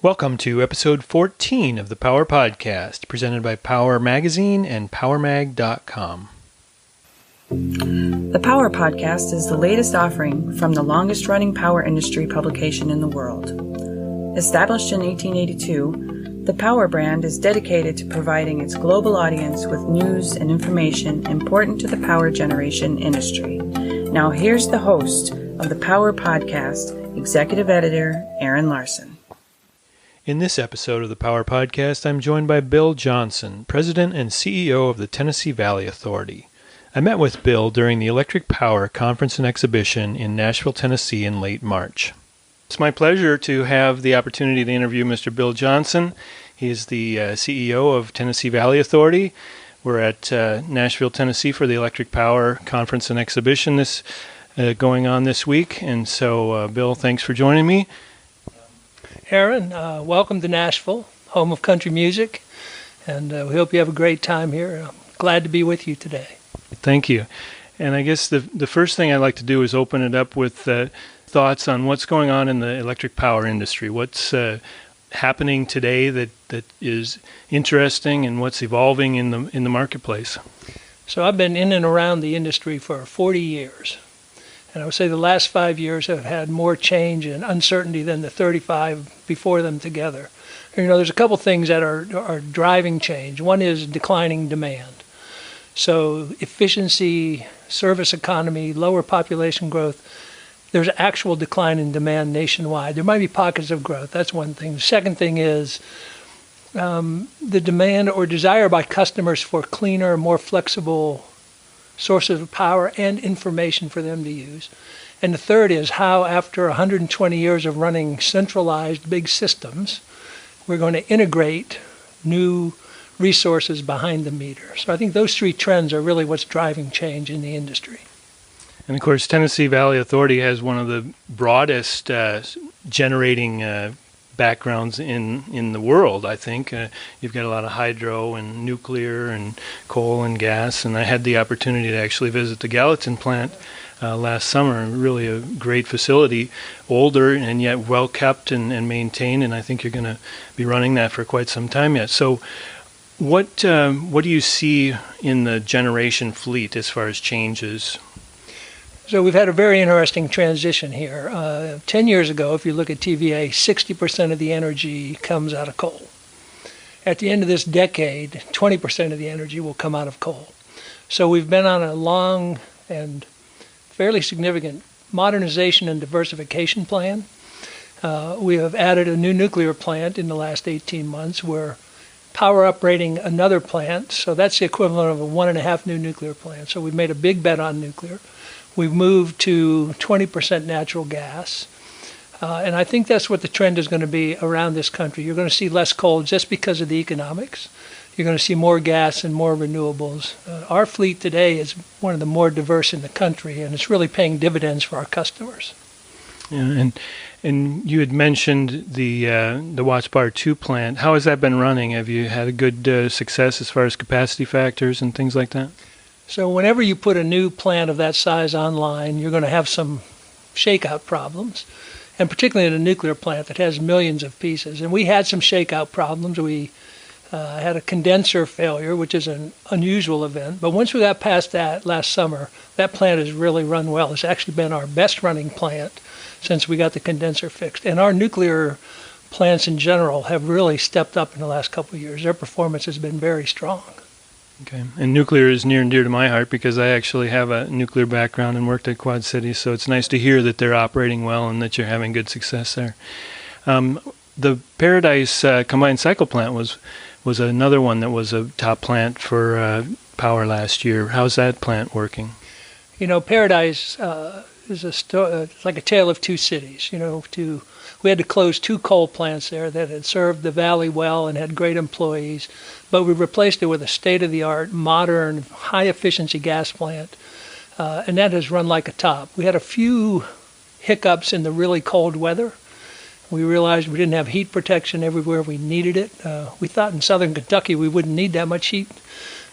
Welcome to episode 14 of the Power Podcast, presented by Power Magazine and PowerMag.com. The Power Podcast is the latest offering from the longest-running power industry publication in the world. Established in 1882, the Power brand is dedicated to providing its global audience with news and information important to the power generation industry. Now here's the host of the Power Podcast, Executive Editor Aaron Larson. In this episode of the Power Podcast, I'm joined by Bill Johnson, President and CEO of the Tennessee Valley Authority. I met with Bill during the Electric Power Conference and Exhibition in Nashville, Tennessee in late March. It's my pleasure to have the opportunity to interview Mr. Bill Johnson. He is the CEO of Tennessee Valley Authority. We're at Nashville, Tennessee for the Electric Power Conference and Exhibition going on this week. And so, Bill, thanks for joining me. Aaron, welcome to Nashville, home of country music, and we hope you have a great time here. I'm glad to be with you today. Thank you. And I guess the first thing I'd like to do is open it up with thoughts on what's going on in the electric power industry. What's happening today that is interesting, and what's evolving in the marketplace? So I've been in and around the industry for 40 years. And I would say the last 5 years have had more change and uncertainty than the 35 before them together. You know, there's a couple things that are driving change. One is declining demand. So efficiency, service economy, lower population growth, there's actual decline in demand nationwide. There might be pockets of growth. That's one thing. The second thing is the demand or desire by customers for cleaner, more flexible sources of power and information for them to use. And the third is how, after 120 years of running centralized big systems, we're going to integrate new resources behind the meter. So I think those three trends are really what's driving change in the industry. And of course, Tennessee Valley Authority has one of the broadest generating backgrounds in the world, I think. You've got a lot of hydro and nuclear and coal and gas, and I had the opportunity to actually visit the Gallatin plant last summer. Really a great facility, older and yet well kept and maintained, and I think you're going to be running that for quite some time yet. So what do you see in the generation fleet as far as changes? So we've had a very interesting transition here. 10 years ago, if you look at TVA, 60% of the energy comes out of coal. At the end of this decade, 20% of the energy will come out of coal. So we've been on a long and fairly significant modernization and diversification plan. We have added a new nuclear plant in the last 18 months. We're power uprating another plant, so that's the equivalent of a 1.5 new nuclear plant. So we've made a big bet on nuclear. We've moved to 20% natural gas. And I think that's what the trend is going to be around this country. You're going to see less coal just because of the economics. You're going to see more gas and more renewables. Our fleet today is one of the more diverse in the country, and it's really paying dividends for our customers. Yeah, and you had mentioned the Watts Bar 2 plant. How has that been running? Have you had a good success as far as capacity factors and things like that? So whenever you put a new plant of that size online, you're going to have some shakeout problems, and particularly in a nuclear plant that has millions of pieces. And we had some shakeout problems. We had a condenser failure, which is an unusual event. But once we got past that last summer, that plant has really run well. It's actually been our best running plant since we got the condenser fixed. And our nuclear plants in general have really stepped up in the last couple of years. Their performance has been very strong. Okay, and nuclear is near and dear to my heart because I actually have a nuclear background and worked at Quad Cities, so it's nice to hear that they're operating well and that you're having good success there. The Paradise combined cycle plant was another one that was a top plant for power last year. How's that plant working? You know, Paradise is like a tale of two cities. We had to close 2 coal plants there that had served the valley well and had great employees, but we replaced it with a state-of-the-art, modern, high-efficiency gas plant, and that has run like a top. We had a few hiccups in the really cold weather. We realized we didn't have heat protection everywhere we needed it. We thought in southern Kentucky we wouldn't need that much heat,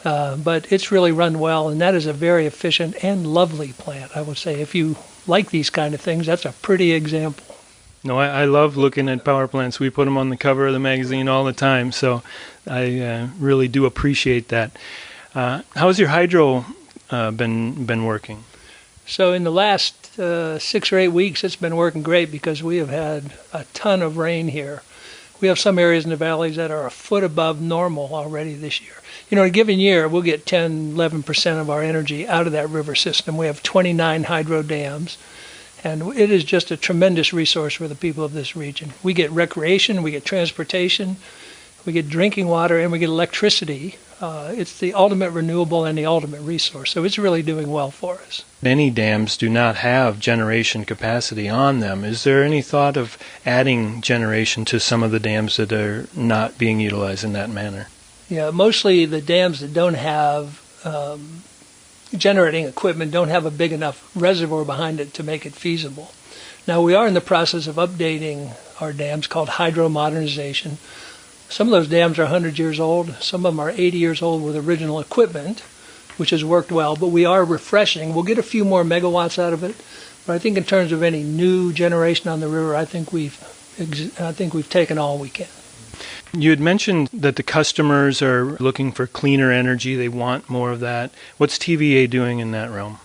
but it's really run well, and that is a very efficient and lovely plant, I would say. If you like these kind of things, that's a pretty example. No, I love looking at power plants. We put them on the cover of the magazine all the time, so I really do appreciate that. How's your hydro been working? So in the last 6 or 8 weeks, it's been working great because we have had a ton of rain here. We have some areas in the valleys that are a foot above normal already this year. In a given year, we'll get 10, 11% of our energy out of that river system. We have 29 hydro dams, and it is just a tremendous resource for the people of this region. We get recreation, we get transportation, we get drinking water, and we get electricity. It's the ultimate renewable and the ultimate resource, so it's really doing well for us. Many dams do not have generation capacity on them. Is there any thought of adding generation to some of the dams that are not being utilized in that manner? Yeah, mostly the dams that don't have generating equipment don't have a big enough reservoir behind it to make it feasible. Now, we are in the process of updating our dams called hydro modernization. Some of those dams are 100 years old. Some of them are 80 years old with original equipment, which has worked well. But we are refreshing. We'll get a few more megawatts out of it. But I think in terms of any new generation on the river, I think we've taken all we can. You had mentioned that the customers are looking for cleaner energy. They want more of that. What's TVA doing in that realm?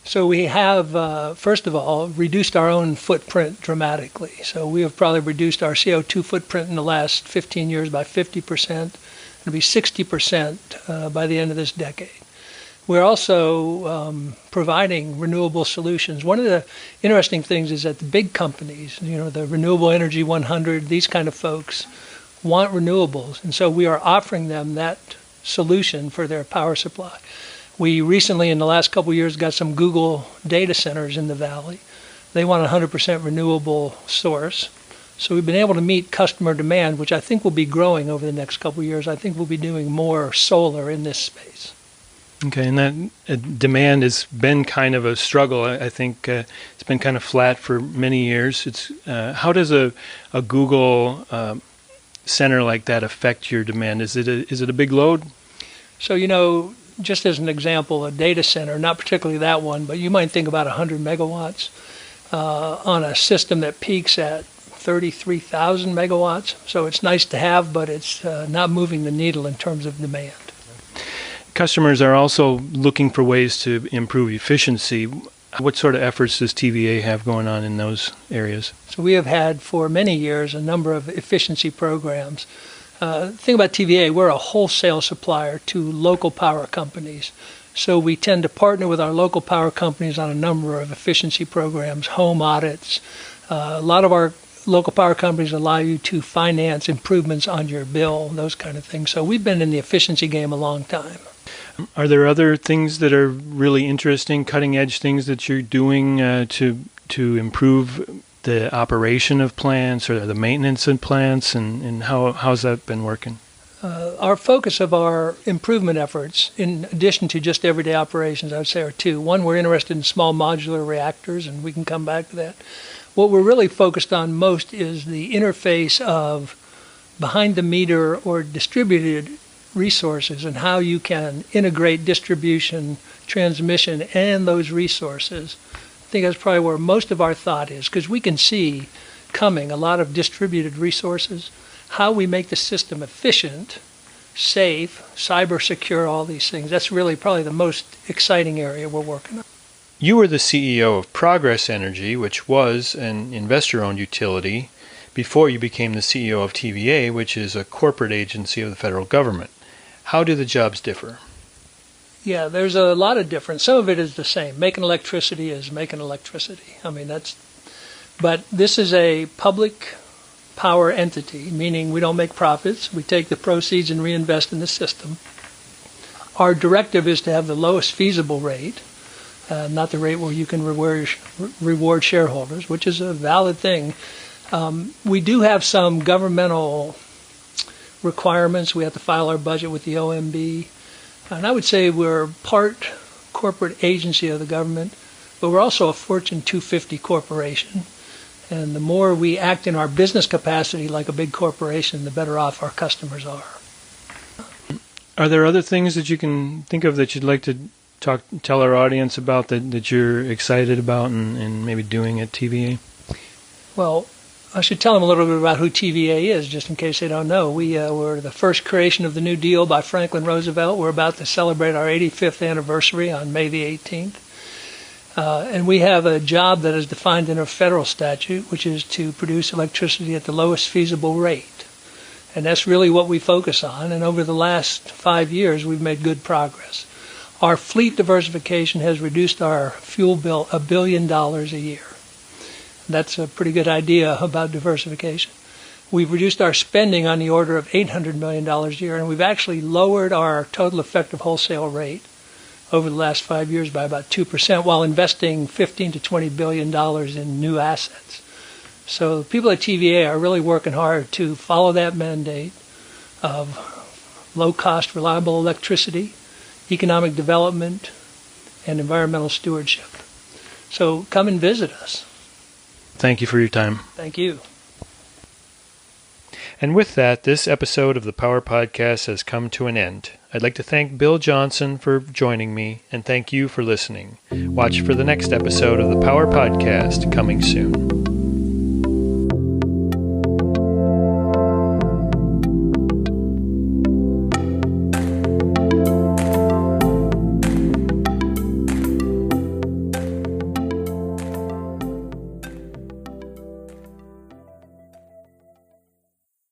So we have, first of all, reduced our own footprint dramatically. So we have probably reduced our CO2 footprint in the last 15 years by 50%. It'll be 60% by the end of this decade. We're also providing renewable solutions. One of the interesting things is that the big companies, the Renewable Energy 100, these kind of folks, want renewables. And so we are offering them that solution for their power supply. We recently, in the last couple of years, got some Google data centers in the valley. They want a 100% renewable source. So we've been able to meet customer demand, which I think will be growing over the next couple of years. I think we'll be doing more solar in this space. Okay, and that demand has been kind of a struggle. I think it's been kind of flat for many years. How does a Google center like that affect your demand? Is it a big load? So, just as an example, a data center, not particularly that one, but you might think about 100 megawatts on a system that peaks at 33,000 megawatts. So it's nice to have, but it's not moving the needle in terms of demand. Customers are also looking for ways to improve efficiency. What sort of efforts does TVA have going on in those areas? So we have had for many years a number of efficiency programs. The thing about TVA, we're a wholesale supplier to local power companies. So we tend to partner with our local power companies on a number of efficiency programs, home audits. A lot of our local power companies allow you to finance improvements on your bill, those kind of things. So we've been in the efficiency game a long time. Are there other things that are really interesting, cutting-edge things that you're doing to improve the operation of plants or the maintenance of plants, and how's that been working? Our focus of our improvement efforts, in addition to just everyday operations, I would say are two. One, we're interested in small modular reactors, and we can come back to that. What we're really focused on most is the interface of behind-the-meter or distributed resources and how you can integrate distribution, transmission, and those resources. I think that's probably where most of our thought is, because we can see coming a lot of distributed resources, how we make the system efficient, safe, cyber secure, all these things. That's really probably the most exciting area we're working on. You were the CEO of Progress Energy, which was an investor-owned utility, before you became the CEO of TVA, which is a corporate agency of the federal government. How do the jobs differ? Yeah, there's a lot of difference. Some of it is the same. Making electricity is making electricity. But this is a public power entity, meaning we don't make profits. We take the proceeds and reinvest in the system. Our directive is to have the lowest feasible rate, not the rate where you can reward shareholders, which is a valid thing. We do have some governmental requirements. We have to file our budget with the OMB. And I would say we're part corporate agency of the government, but we're also a Fortune 250 corporation. And the more we act in our business capacity like a big corporation, the better off our customers are. Are there other things that you can think of that you'd like to tell our audience about that you're excited about and maybe doing at TVA? Well, I should tell them a little bit about who TVA is, just in case they don't know. We were the first creation of the New Deal by Franklin Roosevelt. We're about to celebrate our 85th anniversary on May the 18th. And we have a job that is defined in a federal statute, which is to produce electricity at the lowest feasible rate. And that's really what we focus on. And over the last 5 years, we've made good progress. Our fleet diversification has reduced our fuel bill $1 billion a year. That's a pretty good idea about diversification. We've reduced our spending on the order of $800 million a year, and we've actually lowered our total effective wholesale rate over the last 5 years by about 2%, while investing $15 to $20 billion in new assets. So people at TVA are really working hard to follow that mandate of low-cost, reliable electricity, economic development, and environmental stewardship. So come and visit us. Thank you for your time. Thank you. And with that, this episode of the Power Podcast has come to an end. I'd like to thank Bill Johnson for joining me, and thank you for listening. Watch for the next episode of the Power Podcast coming soon.